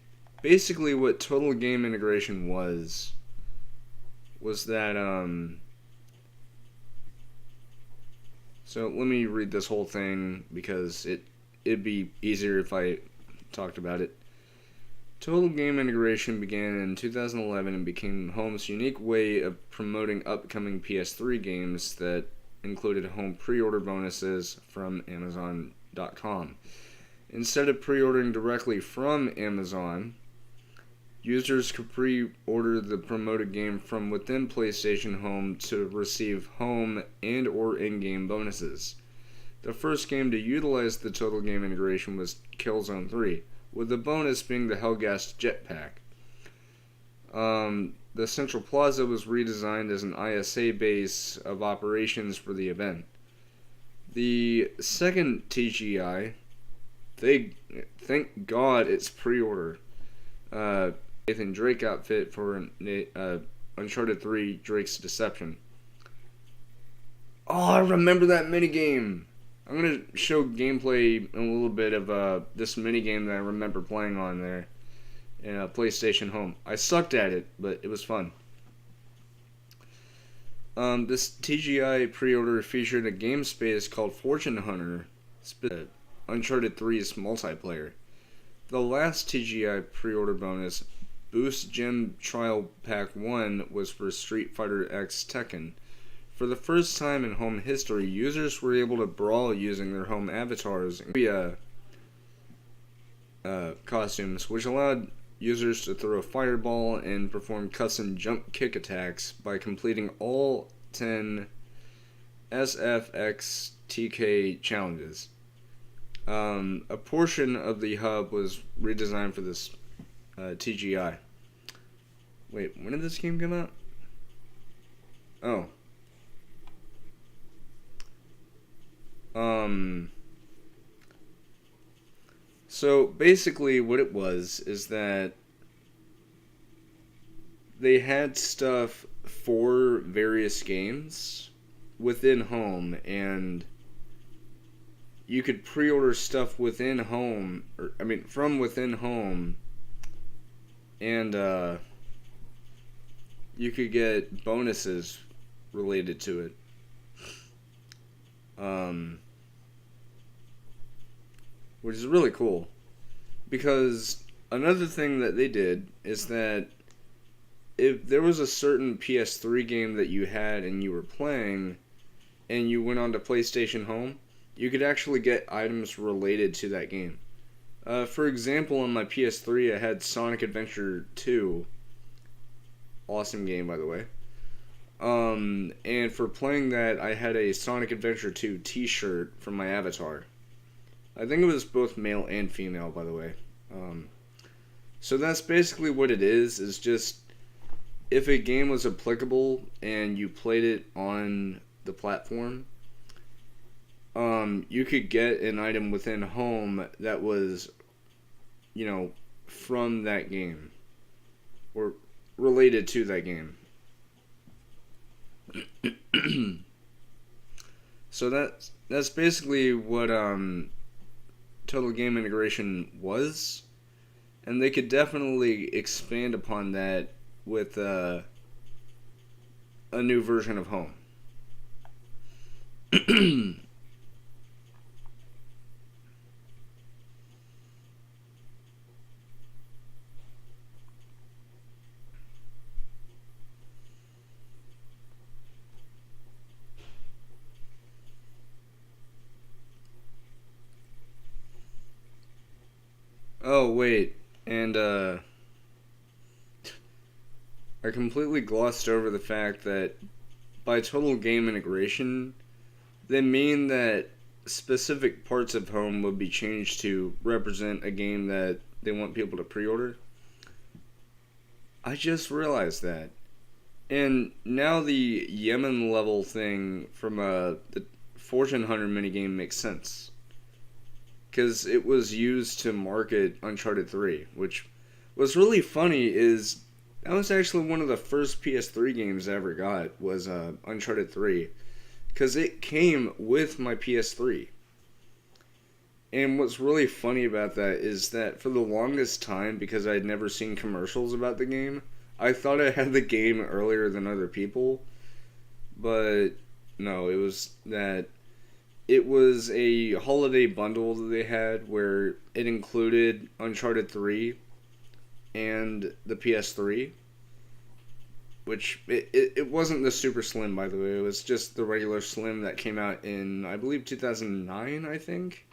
basically what total game integration was that so let me read this whole thing because it'd be easier if I talked about it. Total game integration began in 2011 and became Home's unique way of promoting upcoming PS3 games that included home pre-order bonuses from Amazon.com. Instead of pre-ordering directly from Amazon, users could pre-order the promoted game from within PlayStation Home to receive home and or in-game bonuses. The first game to utilize the total game integration was Killzone 3, with the bonus being the Hellgas jetpack. The Central Plaza was redesigned as an ISA base of operations for the event. The second TGI, thank God it's pre-order, Nathan Drake outfit for Uncharted 3 Drake's Deception. Oh, I remember that minigame! I'm going to show gameplay in a little bit of this minigame that I remember playing on there in PlayStation Home. I sucked at it, but it was fun. This TGI pre-order featured a game space called Fortune Hunter, Uncharted 3's multiplayer. The last TGI pre-order bonus, Boost Gem Trial Pack 1, was for Street Fighter X Tekken. For the first time in Home history, users were able to brawl using their home avatars and costumes, which allowed users to throw a fireball and perform custom jump kick attacks by completing all 10 SFXTK challenges. A portion of the hub was redesigned for this TGI. Wait, when did this game come out? Oh. So basically what it was is that they had stuff for various games within Home, and you could pre-order stuff within Home, from within Home, and you could get bonuses related to it. Which is really cool, because another thing that they did is that if there was a certain PS3 game that you had and you were playing, and you went on to PlayStation Home, you could actually get items related to that game. For example, on my PS3, I had Sonic Adventure 2. Awesome game, by the way. And for playing that, I had a Sonic Adventure 2 t-shirt from my avatar. I think it was both male and female, by the way. So that's basically what it is just if a game was applicable and you played it on the platform, you could get an item within Home that was, from that game or related to that game. So that's basically what total game integration was, and they could definitely expand upon that with a new version of Home. Oh, wait. And, I completely glossed over the fact that by total game integration, they mean that specific parts of Home would be changed to represent a game that they want people to pre-order. I just realized that. And now the Yemen level thing from the Fortune 100 minigame makes sense. Because it was used to market Uncharted 3, which what's really funny is that was actually one of the first PS3 games I ever got was Uncharted 3. Because it came with my PS3. And what's really funny about that is that for the longest time, because I had never seen commercials about the game, I thought I had the game earlier than other people. But no, it was that it was a holiday bundle that they had where it included Uncharted 3 and the PS3. Which, it wasn't the Super Slim, by the way. It was just the regular Slim that came out in, I believe, 2009, I think?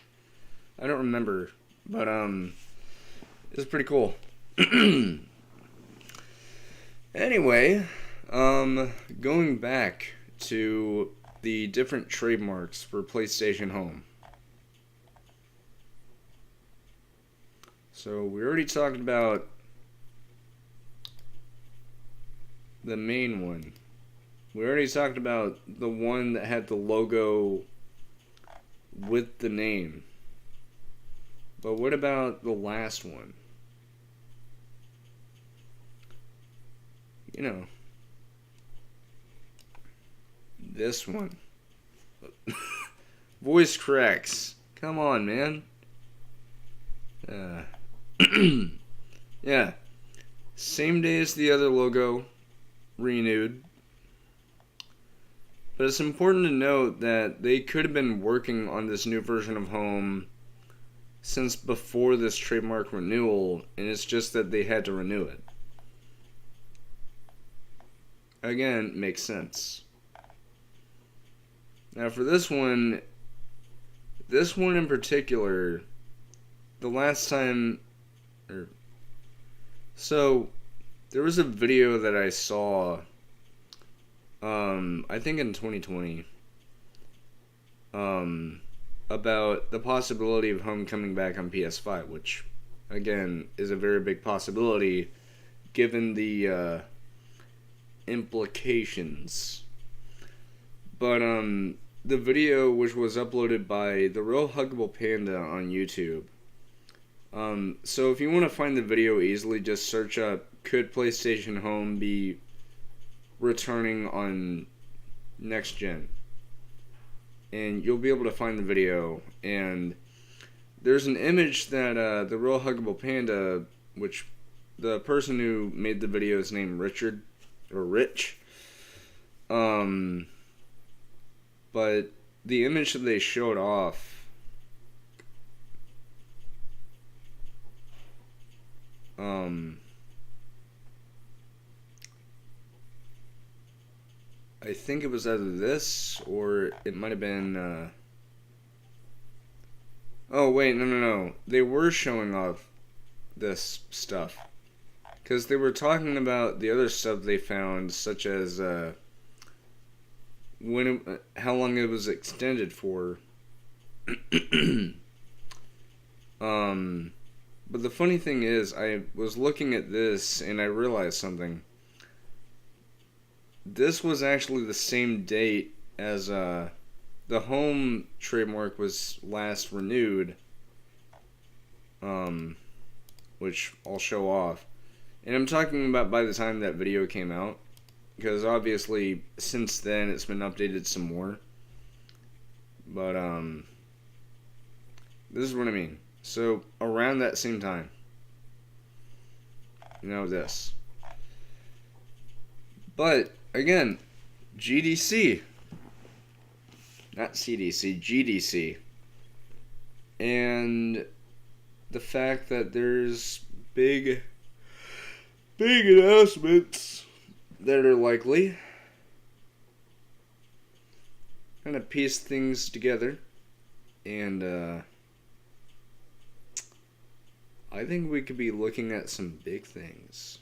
I don't remember. But, it was pretty cool. Anyway, going back to the different trademarks for PlayStation Home. So, we already talked about the main one. We already talked about the one that had the logo with the name. But what about the last one? You know, this one. Voice cracks. Come on, man. Yeah. Same day as the other logo. Renewed. But it's important to note that they could have been working on this new version of Home since before this trademark renewal, and it's just that they had to renew it. Again, makes sense. Now for this one in particular, the last time, there was a video that I saw, I think in 2020, about the possibility of Home coming back on PS5, which, again, is a very big possibility given the implications. But, the video, which was uploaded by the Real Huggable Panda on YouTube. So if you want to find the video easily, just search up, could PlayStation Home be returning on next gen? And you'll be able to find the video. And there's an image that the Real Huggable Panda, which the person who made the video is named Richard, or Rich. But the image that they showed off, I think it was either this or it might have been. Oh wait, no. They were showing off this stuff because they were talking about the other stuff they found, such as how long it was extended for. But the funny thing is, I was looking at this and I realized something. This was actually the same date as the Home trademark was last renewed, which I'll show off. And I'm talking about by the time that video came out, because obviously since then it's been updated some more. But this is what I mean. So around that same time, this. But again, GDC, not CDC, GDC, and the fact that there's big announcements that are likely, kind of piece things together, and I think we could be looking at some big things.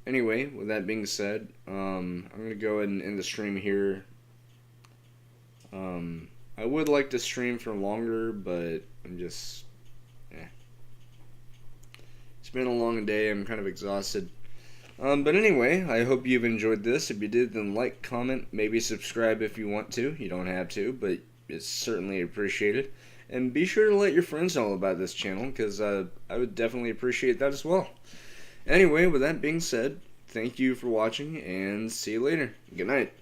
Anyway, with that being said, I'm going to go ahead and end the stream here. I would like to stream for longer, but I'm just, It's been a long day. I'm kind of exhausted. But anyway, I hope you've enjoyed this. If you did, then like, comment, maybe subscribe if you want to. You don't have to, but it's certainly appreciated. And be sure to let your friends know about this channel, because I would definitely appreciate that as well. Anyway, with that being said, thank you for watching, and see you later. Good night.